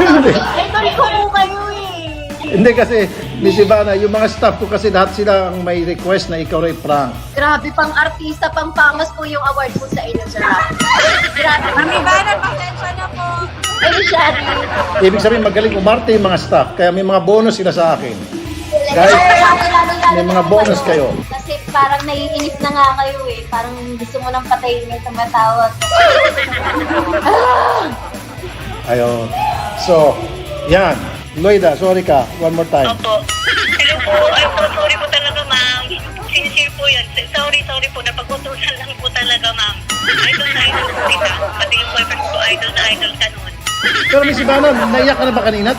Hindi. Idol ko po kayo eh. Hindi kasi, Miss Ivana, yung mga staff ko kasi lahat sila ang may request na ikaw rin prank. Grabe, pang artista, pang famous po yung award po sa inyo, Sir Rafi. Grabe. Mami Ivana, pasensya na po. Ay, Shari. Ibig sabihin, magaling umarte yung mga staff, kaya may mga bonus sila sa akin. Guys, may mga bonus kayo. Kasi parang naiinis na nga kayo eh. Parang gusto mo nang patayin yung tumatawag. Ayun. So, yan. Loida, sorry ka. One more time. Opo. Hello po. I'm so sorry po talaga, ma'am. Sincere po yan. Sorry po. Napag-utusan lang po talaga, ma'am. Idol na idol po kita. Pati yung boyfriend ko, idol na idol ka nun. Pero Miss Ivana, naiyak ka na ba kanina?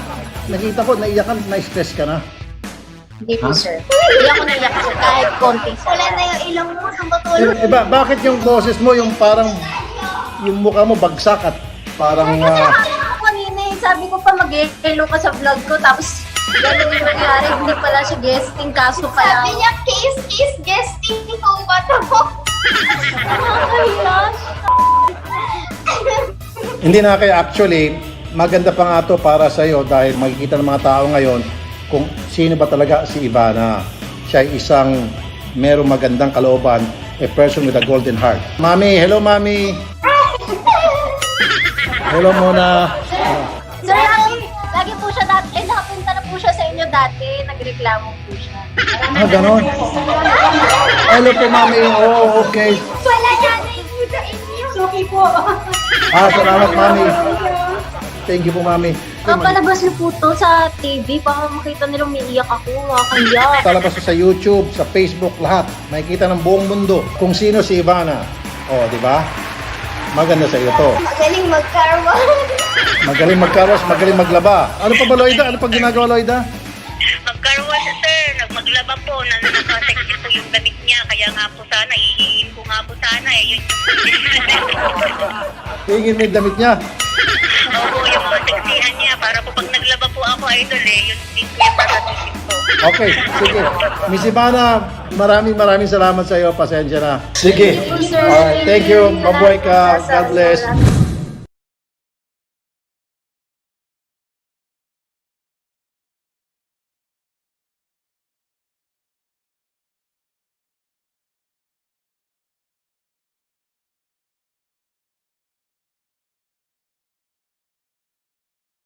Nakita ko, naiyak ka, na-stress ka na. Hindi po, sir. Hindi ako naiyak, sir. Kahit konti. Wala na yung ilong mo, ang matulog. Iba, bakit yung boses mo, yung parang, yung mukha mo bagsak at parang, Kanina eh, sabi ko pa mag-hello ka sa vlog ko, tapos gano'n yung nangyari, hindi pala siya guesting, kaso pala. Sabi niya, kiss, guesting ko ba ito? Nakakahiya. hindi na kaya actually, maganda pa nga to para sa'yo dahil makikita ng mga tao ngayon kung sino ba talaga si Ivana. Siya ay isang merong magandang kalooban, a person with a golden heart. Mami, hello Mami! Hello muna. Sir, lagi po siya dati, nakapunta na po siya sa inyo dati, nagreklamo po siya. Ah, ganon. Hello po Mami. Oh, okay. Wala na yung sa inyo. Suki po. Ah, salamat Mami. Thank you po Mami. Palabas niyo po to sa TV, baka makita nilang umiiyak ako, makakaiyak. Talabas ko sa YouTube, sa Facebook, lahat. Makikita ng buong mundo kung sino si Ivana. Oh, di ba? Maganda sa iyo to. Magaling mag-karma. Magaling magkaros, magaling maglaba. Ano pa ba Loida? Ano pa ginagawa Loida? Magkarwa siya, sir. Nagmaglaba po. Nakasexy po yung damit niya. Kaya nga po sana, ihihin ko nga po sana. Yun Tingin mo yung damit niya. Opo, yung mga sexihan niya. Para po pag naglaba po ako, idol yun din po yung pasatisip ko. Okay, sige. Miss Ivana, maraming salamat sa iyo. Pasensya na. Sige. Thank you, sir. Alright, thank you. Mabuhay ka. God bless.